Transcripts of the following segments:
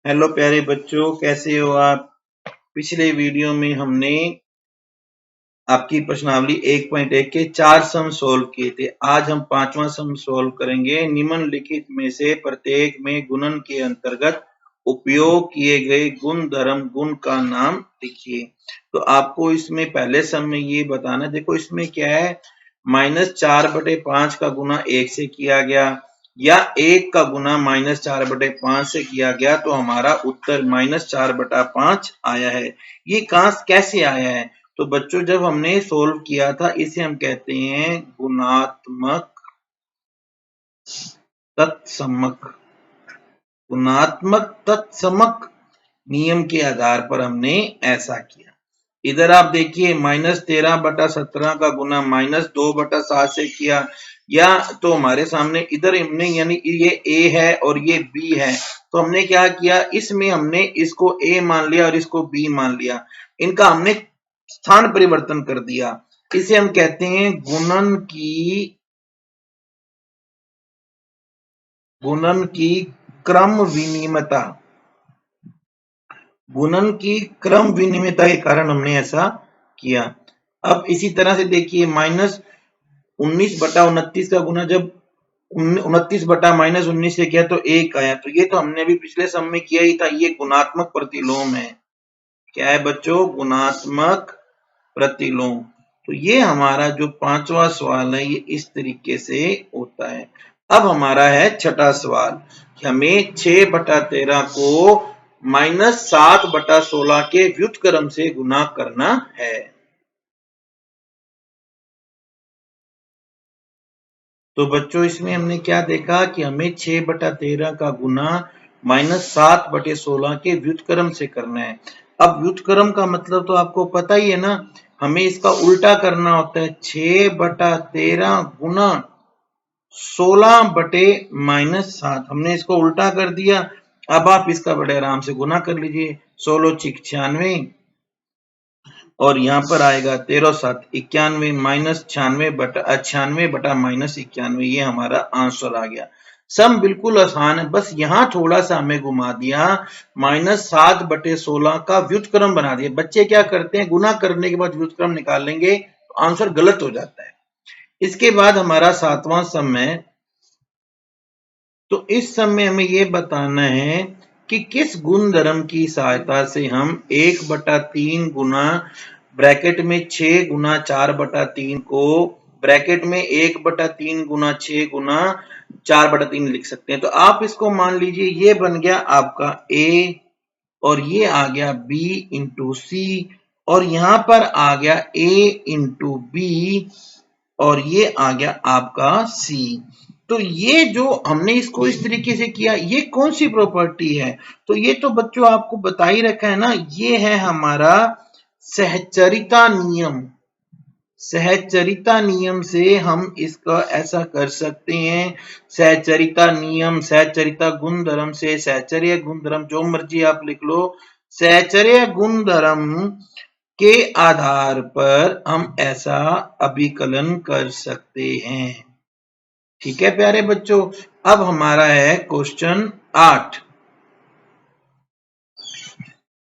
Hello प्यारे बच्चों, कैसे हो आप। पिछले वीडियो में हमने आपकी प्रश्नावली 1.1 के 4 सम सोल्व किए थे। आज हम 5वां सम सोल्व करेंगे। निम्नलिखित में से प्रत्येक में गुणन के अंतर्गत उपयोग किए गए गुण धर्म गुण का नाम लिखिए। तो आपको इसमें पहले सम में ये बताना, देखो इसमें क्या है, -4/5 का गुना 1 से किया गया या 1 का गुना -4/5 से किया गया, तो हमारा उत्तर -4/5 आया है। ये कहां कैसे आया है? तो बच्चों जब हमने सोल्व किया था, इसे हम कहते हैं गुणात्मक तत्समक। गुणात्मक तत्समक नियम के आधार पर हमने ऐसा किया। इधर आप देखिए -13/17 का गुना -2/7 से किया, या तो हमारे सामने इधर हमने यानी ये a है और ये b है, तो हमने क्या किया, इसमें हमने इसको a मान लिया और इसको b मान लिया, इनका हमने स्थान परिवर्तन कर दिया। इसे हम कहते हैं गुणन की क्रम विनिमयता। गुणन की क्रम विनिमयता के कारण हमने ऐसा किया। अब इसी तरह से देखिए -19/29 का गुना जब 29/-19 से किया तो 1 आया, तो ये तो हमने अभी पिछले सम में किया ही था। ये गुणात्मक प्रतिलोम है। क्या है बच्चों? गुणात्मक प्रतिलोम। तो ये हमारा जो 5वां सवाल है, ये इस तरीके से होता है। अब हमारा है छठा सवाल, हमें 6/13 को -7/16 के व्युत्क्रम से गुना करना है। तो बच्चों इसमें हमने क्या देखा कि हमें 6/13 का गुना -7/16 के व्युत्क्रम से करना है। अब व्युत्क्रम का मतलब तो आपको पता ही है ना, हमें इसका उल्टा करना होता है। 6/13 गुना 16/-7, हमने इसको उल्टा कर दिया। अब आप इसका बड़े आराम से गुना कर लीजिए। 16 6 96 और यहाँ पर आएगा 13 7 91 -96/-91, ये हमारा आंसर आ गया। सम बिल्कुल आसान है, बस यहाँ थोड़ा सा हमें घुमा दिया, -7/16 का व्युत्क्रम बना दिया। बच्चे क्या करते हैं, गुना करने के बाद व्युत्क्रम निकाल लेंगे तो आंसर गलत हो जाता है। इसके बाद हमारा 7वां सम है। तो इस सम में हमें ये बताना है कि किस गुणधर्म की सहायता से हम 1/3 गुना ब्रैकेट में 6 गुना 4/3 को ब्रैकेट में 1/3 गुना 6 गुना 4/3 लिख सकते हैं। तो आप इसको मान लीजिए, ये बन गया आपका a और ये आ गया b इंटू सी, और यहां पर आ गया a इंटू बी और ये आ गया आपका c। तो ये जो हमने इसको इस तरीके से किया, ये कौन सी प्रॉपर्टी है? तो ये तो बच्चों आपको बता ही रखा है ना, ये है हमारा सहचरिता नियम। सहचरिता नियम से हम इसका ऐसा कर सकते हैं। सहचरिता नियम, सहचरिता गुणधर्म से, सहचर्य गुणधर्म, जो मर्जी आप लिख लो, सहचर्य गुणधर्म के आधार पर हम ऐसा अभिकलन कर सकते हैं। ठीक है प्यारे बच्चों। अब हमारा है क्वेश्चन 8।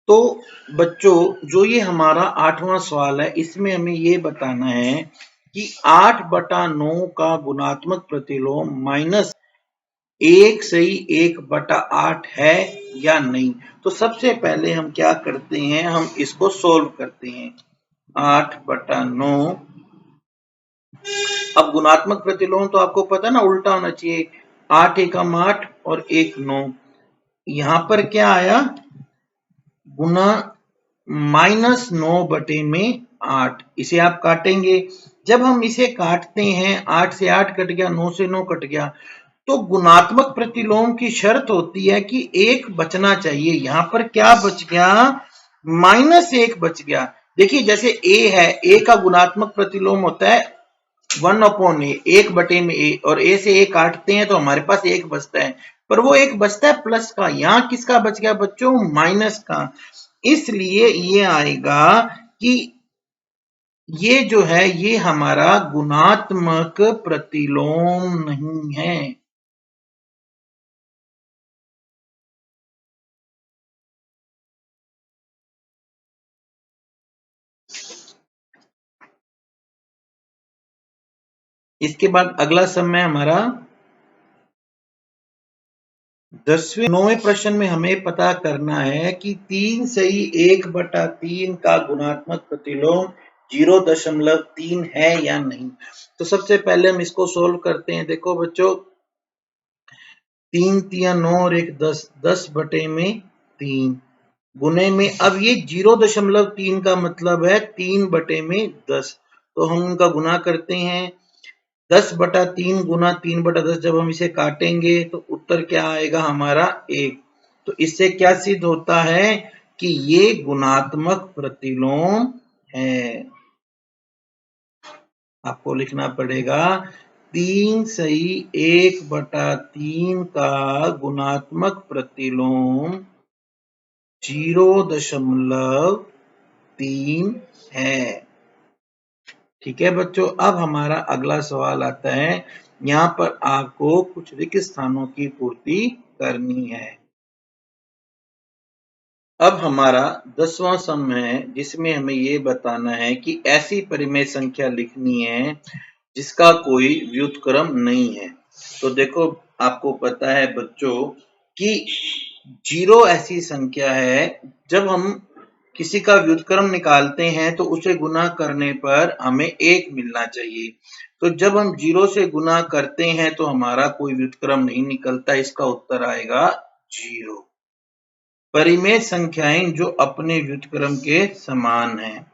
तो बच्चों जो ये हमारा 8वां सवाल है, इसमें हमें ये बताना है कि 8/9 का गुणात्मक प्रतिलोम -1 से 1/8 है या नहीं। तो सबसे पहले हम क्या करते हैं, हम इसको सोल्व करते हैं। 8/9, अब गुणात्मक प्रतिलोम तो आपको पता है ना, उल्टा होना चाहिए। 8 एकम 8 और 1 9। यहां पर क्या आया, गुना -9/8। इसे आप काटेंगे। जब हम इसे काटते हैं, 8 से 8 कट गया, 9 से 9 कट गया, तो गुणात्मक प्रतिलोम की शर्त होती है कि 1 बचना चाहिए। यहां पर क्या बच गया, -1 बच गया। देखिए जैसे a है, a का गुणात्मक प्रतिलोम होता है 1/a, 1/a, और a से a काटते हैं तो हमारे पास 1 बचता है, पर वो 1 बचता है प्लस का। यहां किसका बच गया बच्चों, माइनस का। इसलिए ये आएगा कि ये जो है, ये हमारा गुणात्मक प्रतिलोम नहीं है। इसके बाद अगला समय हमारा 9वें प्रश्न में हमें पता करना है कि 3 सही 1/3 का गुणात्मक प्रतिलोम 0.3 है या नहीं। तो सबसे पहले हम इसको सोल्व करते हैं। देखो बच्चों, 3 तिया 9 और 1 10, 10/3 गुने में, अब ये 0.3 का मतलब है 3/10। तो हम उनका गुना करते हैं। 10/3 गुना 3/10, जब हम इसे काटेंगे तो उत्तर क्या आएगा हमारा 1। तो इससे क्या सिद्ध होता है कि ये गुणात्मक प्रतिलोम है। आपको लिखना पड़ेगा 3 सही 1/3 का गुणात्मक प्रतिलोम 0.3 है। ठीक है बच्चों, अब हमारा अगला सवाल आता है। यहाँ पर आपको कुछ रिक्त स्थानों की पूर्ति करनी है। अब हमारा 10वां सम है, जिसमें हमें ये बताना है कि ऐसी परिमेय संख्या लिखनी है जिसका कोई व्युत्क्रम नहीं है। तो देखो, आपको पता है बच्चों कि 0 ऐसी संख्या है, जब हम किसी का व्युत्क्रम निकालते हैं तो उसे गुना करने पर हमें 1 मिलना चाहिए। तो जब हम 0 से गुना करते हैं तो हमारा कोई व्युत्क्रम नहीं निकलता, इसका उत्तर आएगा 0। परिमेय संख्याएं जो अपने व्युत्क्रम के समान हैं।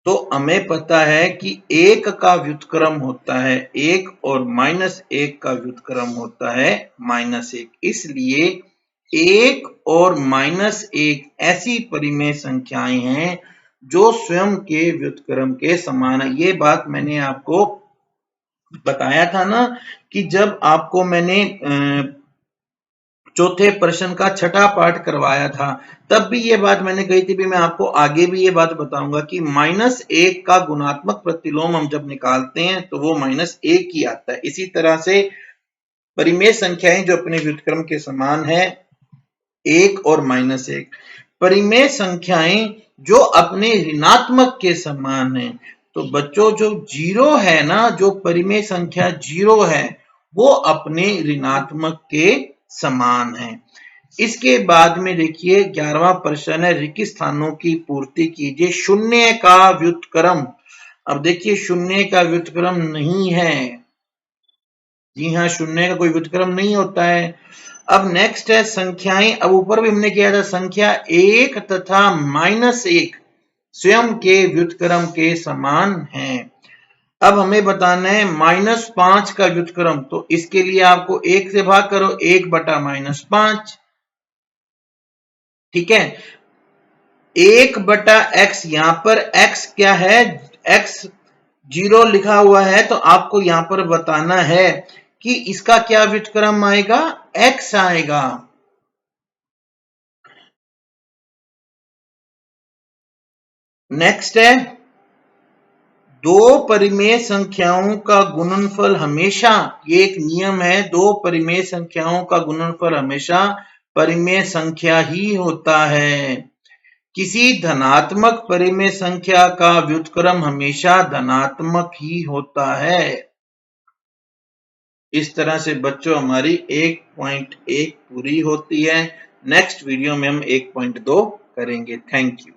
तो हमें पता है कि 1 का व्युत्क्रम होता है 1 और -1 का व्युत्क्रम होता है -1। इसलिए 1 और -1 ऐसी परिमेय संख्याएं हैं जो स्वयं के व्युत्क्रम के समान है। ये बात मैंने आपको बताया था ना कि जब आपको मैंने चौथे प्रश्न का छठा पाठ करवाया था, तब भी ये बात मैंने कही थी। भी मैं आपको आगे भी ये बात बताऊंगा कि -1 का गुणात्मक प्रतिलोम हम जब निकालते हैं तो वो -1 ही आता है। इसी तरह से परिमेय संख्याएं जो अपने व्युत्क्रम के समान है 1 और -1, परिमेय संख्याएं जो अपने ऋणात्मक के समान है। तो बच्चों, जो 0 है ना, जो परिमेय संख्या 0 है, वो अपने ऋणात्मक के समान है। इसके बाद में देखिए 11वां प्रश्न है, रिक्त स्थानों की पूर्ति कीजिए। शून्य का व्युत्क्रम। अब देखिए, शून्य का व्युत्क्रम नहीं है। जी हाँ, शून्य का कोई व्युत्क्रम नहीं होता है। अब नेक्स्ट है संख्याएं। अब ऊपर भी हमने किया था, संख्या 1 तथा -1 स्वयं के व्युत्क्रम के समान हैं। अब हमें बताना है -5 का व्युत्क्रम। तो इसके लिए आपको 1 से भाग करो, 1/-5। ठीक है, 1/x, यहां पर x क्या है, x 0 लिखा हुआ है, तो आपको यहां पर बताना है कि इसका क्या व्युत्क्रम आएगा, x आएगा। नेक्स्ट है, दो परिमेय संख्याओं का गुणनफल हमेशा, ये एक नियम है, दो परिमेय संख्याओं का गुणनफल हमेशा परिमेय संख्या ही होता है। किसी धनात्मक परिमेय संख्या का व्युत्क्रम हमेशा धनात्मक ही होता है। इस तरह से बच्चों हमारी 1.1 पूरी होती है। नेक्स्ट वीडियो में हम 1.2 करेंगे। Thank you.